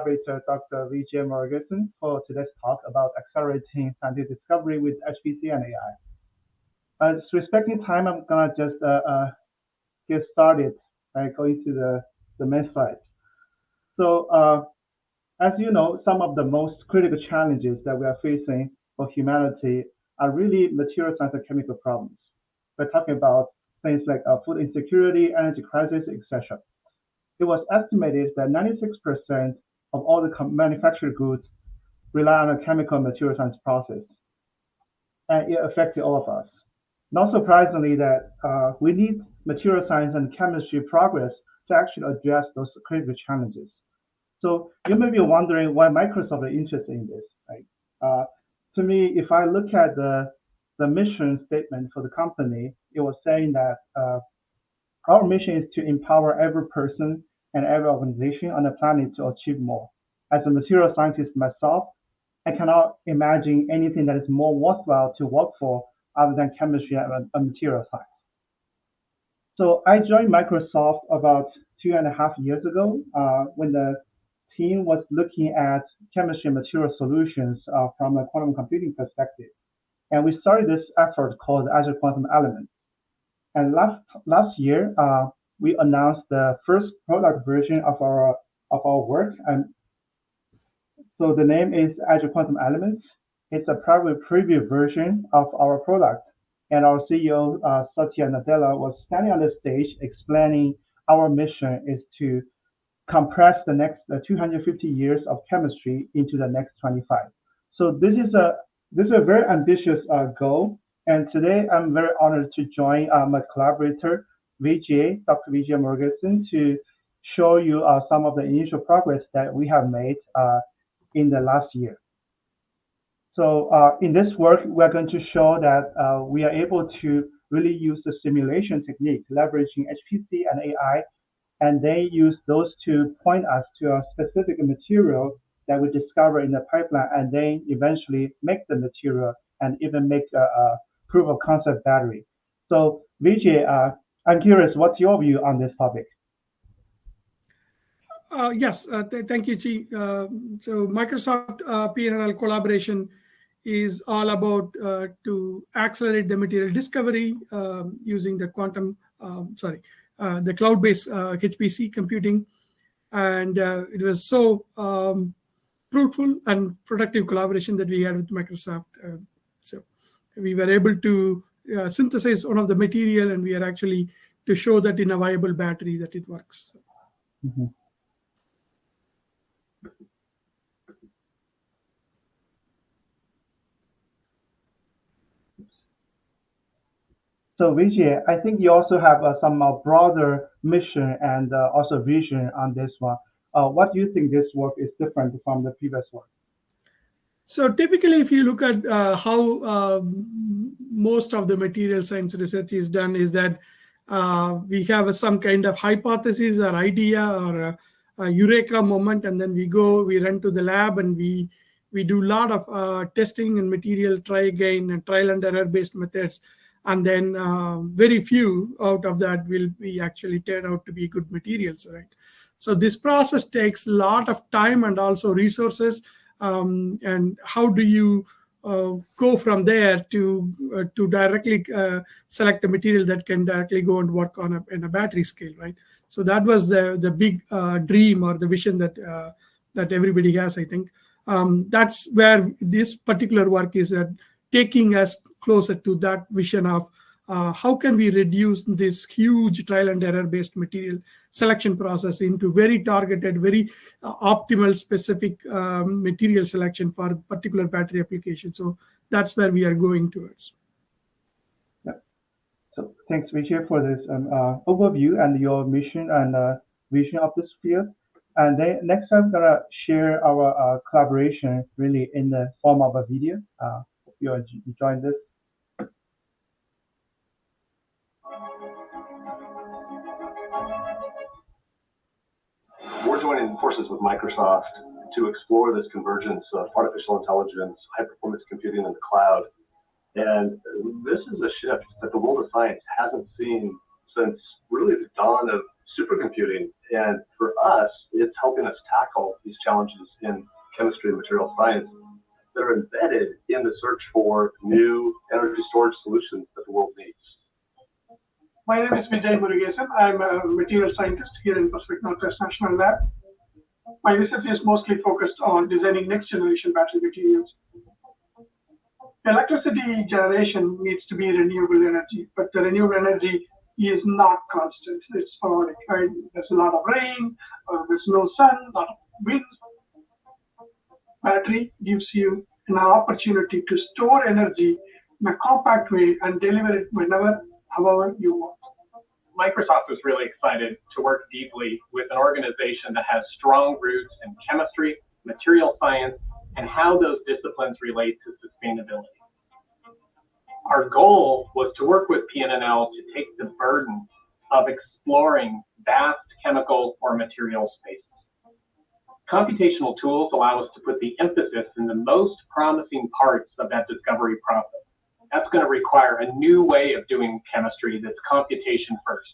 collaborator, Dr. Vijay Murugesan, for today's talk about accelerating scientific discovery with HPC and AI. Respecting time, I'm gonna just get started by going to the main slide. So, as you know, some of the most critical challenges that we are facing for humanity are really material science and chemical problems. We're talking about things like food insecurity, energy crisis, etc. It was estimated that 96% of all the manufactured goods rely on a chemical material science process, and it affected all of us. Not surprisingly, that we need material science and chemistry progress to actually address those critical challenges. So you may be wondering why Microsoft is interested in this, right? To me, if I look at the mission statement for the company, it was saying that our mission is to empower every person and every organization on the planet to achieve more. As a material scientist myself, I cannot imagine anything that is more worthwhile to work for other than chemistry and material science. So I joined Microsoft about 2.5 years ago when the team was looking at chemistry and material solutions from a quantum computing perspective. And we started this effort called Azure Quantum Elements. And last year, we announced the first product version of our work. And so the name is Azure Quantum Elements. It's a private preview version of our product. And our CEO, Satya Nadella, was standing on the stage explaining our mission is to compress the next 250 years of chemistry into the next 25. So this is a very ambitious goal. And today I'm very honored to join my collaborator, Dr. Vijay Murugesan, to show you some of the initial progress that we have made in the last year. So in this work, we're going to show that we are able to really use the simulation technique, leveraging HPC and AI, and they use those to point us to a specific material that we discover in the pipeline, and then eventually make the material and even make a proof of concept battery. So Vijay, I'm curious, what's your view on this topic? Yes, thank you, Chi. So Microsoft PNNL collaboration is all about to accelerate the material discovery using the the cloud-based HPC computing. And it was so fruitful and productive collaboration that we had with Microsoft. So we were able to synthesize one of the material, and we are actually to show that in a viable battery that it works. Mm-hmm. So Vijay, I think you also have some broader mission and also vision on this one. What do you think this work is different from the previous work? So typically, if you look at how most of the material science research is done, is that we have some kind of hypothesis or idea or a eureka moment, and then we run to the lab, and we do a lot of testing and material try again and trial and error based methods. And then very few out of that will be actually turn out to be good materials, right? So this process takes a lot of time and also resources. And how do you go from there to directly select a material that can directly go and work on in a battery scale, right? So that was the big dream or the vision that everybody has, I think. That's where this particular work is taking us closer to that vision of how can we reduce this huge trial and error based material selection process into very targeted, very optimal specific material selection for particular battery application. So that's where we are going towards. Yeah. So thanks, Vijay, for this overview and your mission and vision of this field. And then next I'm gonna share our collaboration really in the form of a video. You join this. We're joining forces with Microsoft to explore this convergence of artificial intelligence, high-performance computing in the cloud. And this is a shift that the world of science hasn't seen since really the dawn of supercomputing. And for us, it's helping us tackle these challenges in chemistry and material science that are embedded in the search for new energy storage solutions that the world needs. My name is Vijay Murugesan. I'm a material scientist here in Pacific Northwest National Lab. My research is mostly focused on designing next generation battery materials. Electricity generation needs to be renewable energy, but the renewable energy is not constant. It's sporadic, right? There's a lot of rain, there's no sun, a lot of wind. Battery gives you an opportunity to store energy in a compact way and deliver it whenever, however you want. Microsoft was really excited to work deeply with an organization that has strong roots in chemistry, material science, and how those disciplines relate to sustainability. Our goal was to work with PNNL to take the burden of exploring vast chemical or material spaces. Computational tools allow us to put the emphasis in the most promising parts of that discovery process. That's going to require a new way of doing chemistry that's computation first.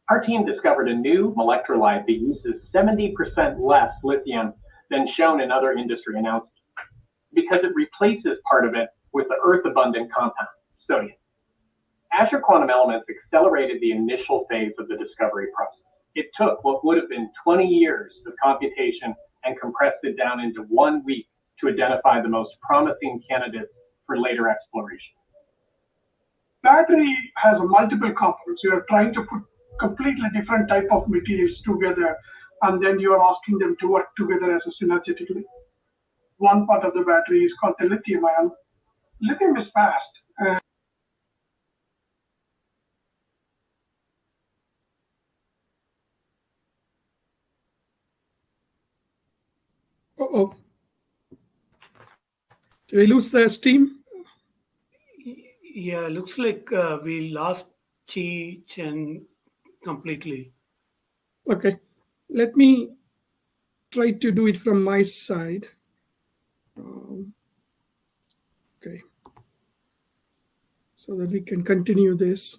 Our team discovered a new electrolyte that uses 70% less lithium than shown in other industry announcements because it replaces part of it with the earth-abundant compound, sodium. Azure Quantum Elements accelerated the initial phase of the discovery process. It took what would have been 20 years of computation and compressed it down into 1 week to identify the most promising candidates for later exploration. Battery has multiple components. You are trying to put completely different type of materials together, and then you are asking them to work together as a synergetically. One part of the battery is called the lithium ion. Lithium is fast. Uh-oh. Did we lose the stream? Yeah, looks like we lost Chi Chen completely. Okay. Let me try to do it from my side. Okay. So that we can continue this.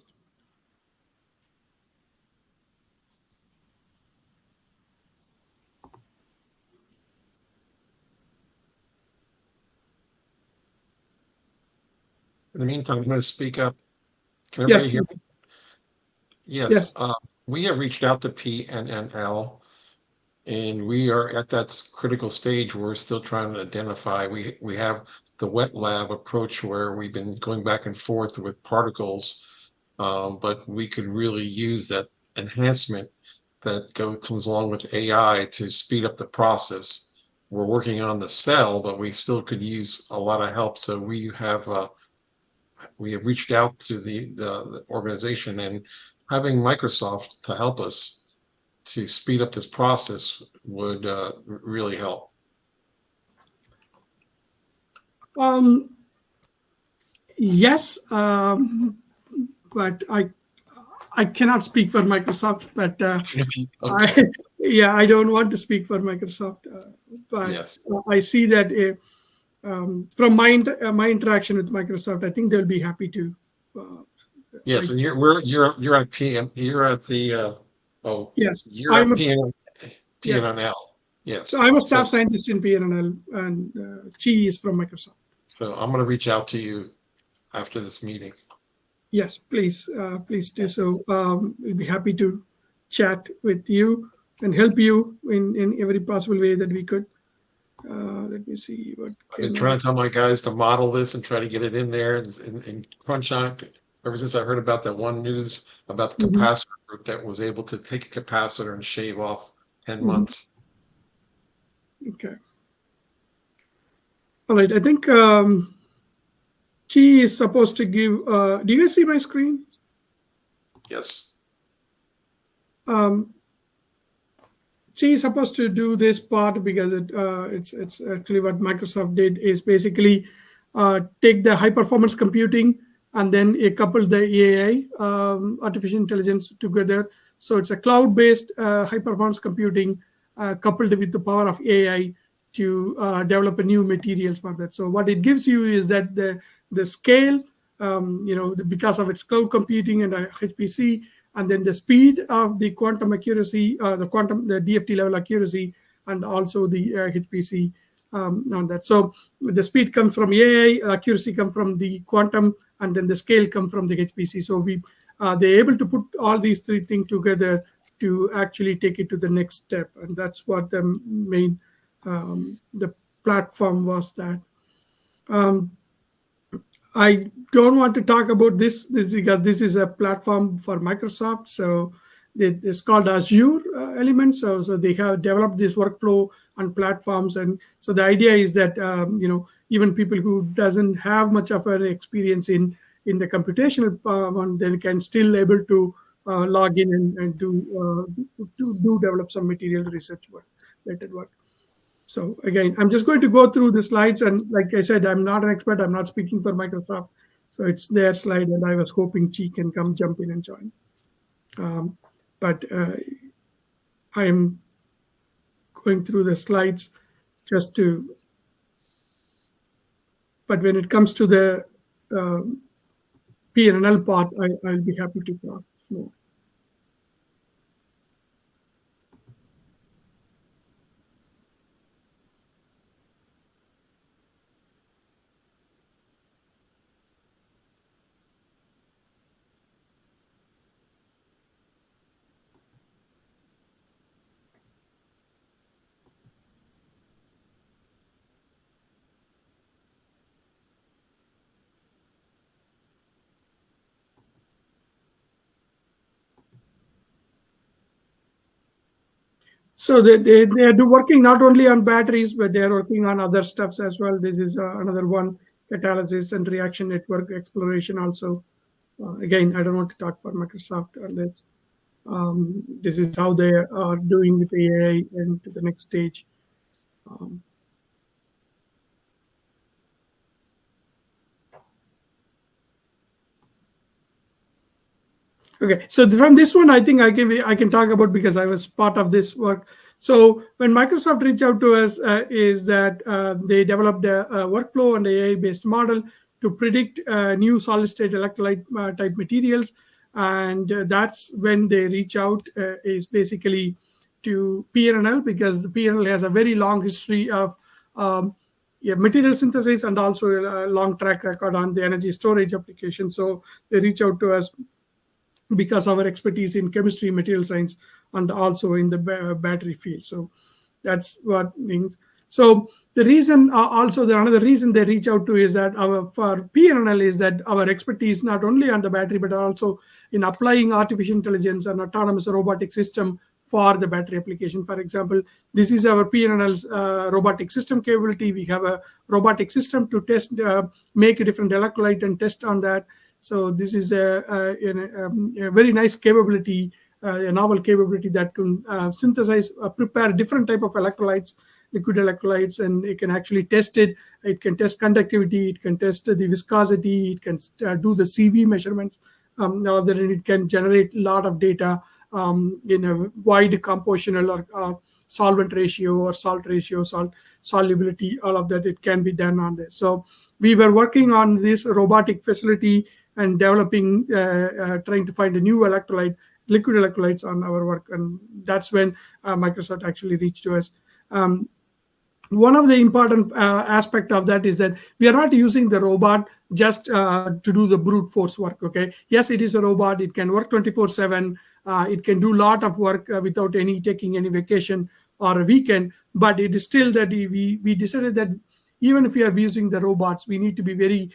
In the meantime, I'm going to speak up. Can everybody hear me? Yes. We have reached out to PNNL, and we are at that critical stage where we're still trying to identify. We have the wet lab approach where we've been going back and forth with particles, but we could really use that enhancement that comes along with AI to speed up the process. We're working on the cell, but we still could use a lot of help. So we have reached out to the organization, and having Microsoft to help us to speed up this process would really help. Yes, but I cannot speak for Microsoft. But Okay. I don't want to speak for Microsoft. But Yes. I see that from my interaction with Microsoft, I think they'll be happy to. Yes, and you're at PM. You're at the yes. You're at PNNL. Yes. So I'm a staff scientist in PNNL, and Chi is from Microsoft. So I'm going to reach out to you after this meeting. Yes, please do so. We'll be happy to chat with you and help you in every possible way that we could. Let me see what. I've been trying to tell my guys to model this and try to get it in there and crunch on it. Ever since I heard about that one news about the capacitor group that was able to take a capacitor and shave off 10 months. Okay. All right. I think Chi is supposed to give. Do you guys see my screen? Yes. Chi is supposed to do this part because it's actually what Microsoft did is basically take the high performance computing and then couple the AI, artificial intelligence together. So it's a cloud-based high performance computing coupled with the power of AI to develop a new materials for that. So what it gives you is that the scale, because of its cloud computing and HPC, and then the speed of the quantum accuracy, the DFT level accuracy, and also the HPC on that. So the speed comes from AI, accuracy comes from the quantum, and then the scale comes from the HPC. So they're able to put all these three things together to actually take it to the next step, and that's what the main the platform was. That I don't want to talk about this because this is a platform for Microsoft. So it's called Azure Elements. So they have developed this workflow and platforms, and so the idea is that even people who doesn't have much of an experience in the computational one, then can still able to log in and do develop some material research work, related work. So again, I'm just going to go through the slides, and like I said, I'm not an expert. I'm not speaking for Microsoft, so it's their slide, and I was hoping Chi can come jump in and join. But I am going through the slides just to. But when it comes to the PNNL part, I'll be happy to talk more. So they are working not only on batteries, but they are working on other stuffs as well. This is another one, catalysis and reaction network exploration also. Again, I don't want to talk for Microsoft on this. This is how they are doing with AI and to the next stage. Okay, so from this one, I think I can talk about because I was part of this work. So when Microsoft reached out to us, is that they developed a workflow and AI-based model to predict new solid-state electrolyte type materials, and that's when they reach out is basically to PNNL, because the PNNL has a very long history of material synthesis and also a long track record on the energy storage application. So they reach out to us because of our expertise in chemistry, material science, and also in the battery field. So that's what things. So the reason, another reason they reach out to is that for PNNL is that our expertise not only on the battery, but also in applying artificial intelligence and autonomous robotic system for the battery application. For example, this is our PNNL's robotic system capability. We have a robotic system to test, make a different electrolyte and test on that. So this is a very nice capability, a novel capability that can synthesize, prepare different type of electrolytes, liquid electrolytes, and it can actually test it. It can test conductivity, it can test the viscosity, it can do the CV measurements. Now that it can generate a lot of data in a wide compositional or solvent ratio or salt ratio, salt solubility, all of that, it can be done on this. So we were working on this robotic facility and developing, trying to find a new electrolyte, liquid electrolytes on our work. And that's when Microsoft actually reached to us. One of the important aspect of that is that we are not using the robot just to do the brute force work, okay? Yes, it is a robot. It can work 24/7. It can do a lot of work without taking any vacation or a weekend. But it is still that we decided that even if we are using the robots, we need to be very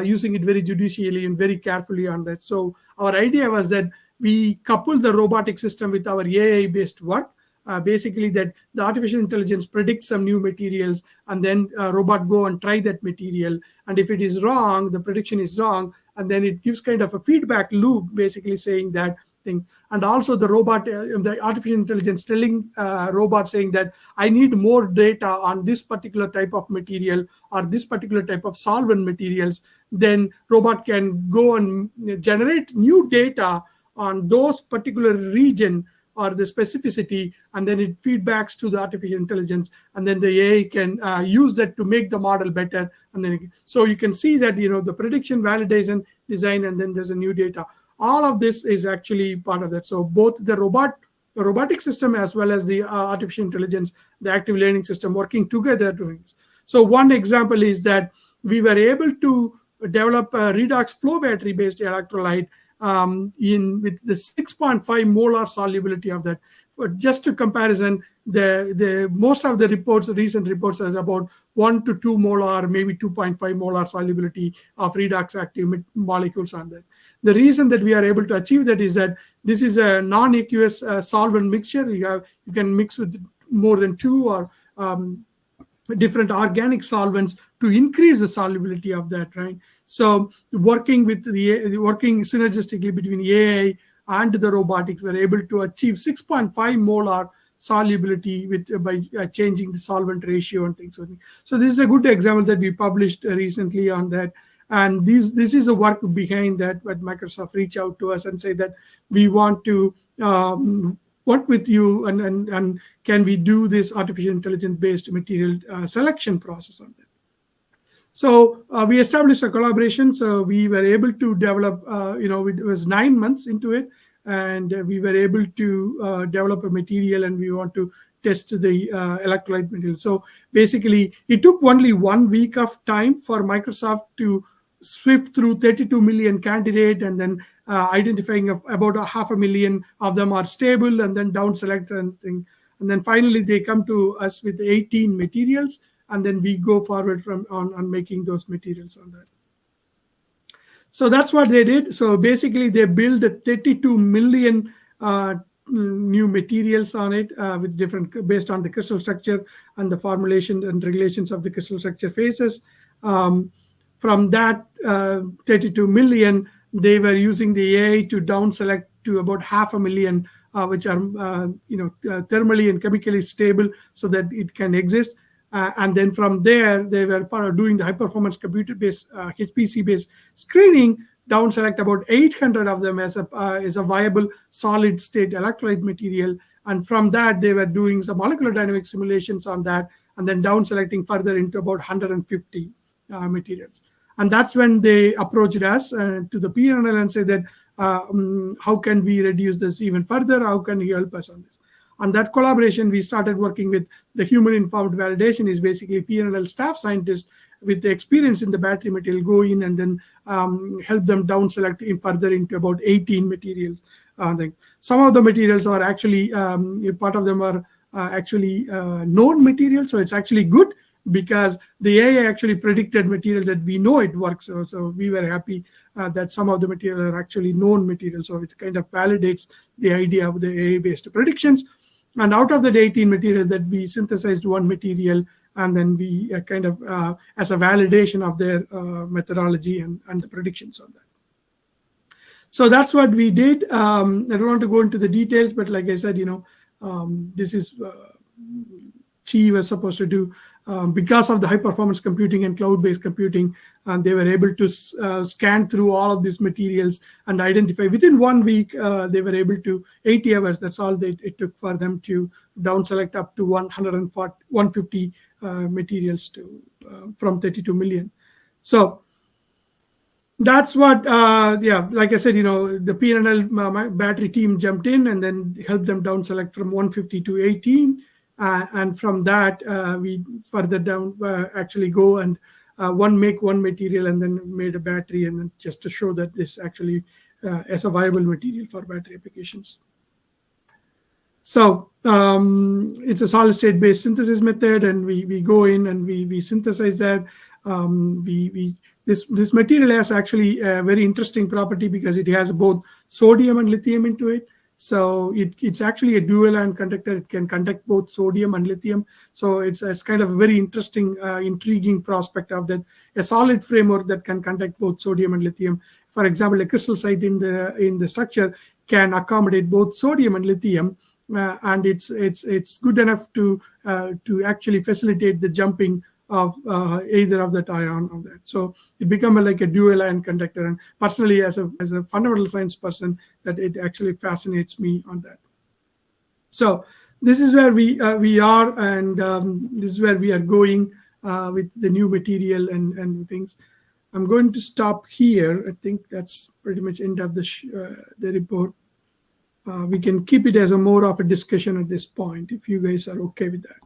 using it very judicially and very carefully on that. So our idea was that we couple the robotic system with our AI-based work. Basically, that the artificial intelligence predicts some new materials, and then robot go and try that material. And if it is wrong, the prediction is wrong, and then it gives kind of a feedback loop, basically saying that thing. And also the robot, the artificial intelligence telling robot saying that I need more data on this particular type of material or this particular type of solvent materials, then robot can go and generate new data on those particular region or the specificity, and then it feedbacks to the artificial intelligence, and then the AI can use that to make the model better. And then so you can see that the prediction, validation, design, and then there's a new data. all of this is actually part of that. So both the robotic system as well as the artificial intelligence, the active learning system working together doing this. So one example is that we were able to develop a redox flow battery based electrolyte with the 6.5 molar solubility of that. But just to comparison, the most of the recent reports is about 1 to 2 molar, maybe 2.5 molar solubility of redox active molecules on that. The reason that we are able to achieve that is that this is a non-aqueous solvent mixture. You can mix with more than 2 or different organic solvents to increase the solubility of that, right? So working synergistically between AI and the robotics, we're able to achieve 6.5 molar solubility by changing the solvent ratio and things like that. So this is a good example that we published recently on that. And this is the work behind that, but Microsoft reach out to us and say that we want to work with you and can we do this artificial intelligence based material selection process on that. So we established a collaboration. So we were able to develop, it was 9 months into it, and we were able to develop a material, and we want to test the electrolyte material. So basically, it took only 1 week of time for Microsoft to swift through 32 million candidate, and then identifying about 500,000 of them are stable, and then down select and then finally they come to us with 18 materials, and then we go forward on making those materials on that. So that's what they did. So basically they built 32 million new materials on it with different based on the crystal structure and the formulation and regulations of the crystal structure phases. From that 32 million, they were using the AI to down select to about 500,000, which are thermally and chemically stable, so that it can exist. And then from there, they were doing the high performance computer based HPC based screening, down select about 800 of them as a viable solid state electrolyte material. And from that, they were doing some molecular dynamic simulations on that, and then down selecting further into about 150 materials. And that's when they approached us to the PNNL and said that how can we reduce this even further? How can you help us on this? On that collaboration, we started working with the human-informed validation. Is basically PNNL staff scientists with the experience in the battery material go in and then help them down select further into about 18 materials. Some of the materials are actually, part of them are actually known materials. So it's actually good because the AI actually predicted material that we know it works. So we were happy that some of the material are actually known materials. So it kind of validates the idea of the AI-based predictions. And out of the 18 materials that we synthesized one material, and then we kind of as a validation of their methodology and the predictions on that. So that's what we did. I don't want to go into the details, but like I said, this is Chi was supposed to do. Because of the high performance computing and cloud-based computing, they were able to scan through all of these materials and identify within 1 week. They were able to 80 hours. That's all it took for them to down select up to 150 materials from 32 million. So that's what, like I said, the PNNL battery team jumped in and then helped them down select from 150 to 18. And from that, we further down actually go and make one material and then made a battery, and then just to show that this actually is a viable material for battery applications. So it's a solid state based synthesis method, and we go in and we synthesize that. This material has actually a very interesting property because it has both sodium and lithium into it. So it's actually a dual ion conductor. It can conduct both sodium and lithium. So it's kind of a very interesting, intriguing prospect of that. A solid framework that can conduct both sodium and lithium. For example, a crystal site in the structure can accommodate both sodium and lithium, and it's good enough to actually facilitate the jumping of either of that ion of that. So it becomes like a dual ion conductor. And personally, as a fundamental science person, that it actually fascinates me on that. So this is where we are, and this is where we are going with the new material and things. I'm going to stop here. I think that's pretty much end of the report. We can keep it as a more of a discussion at this point if you guys are okay with that.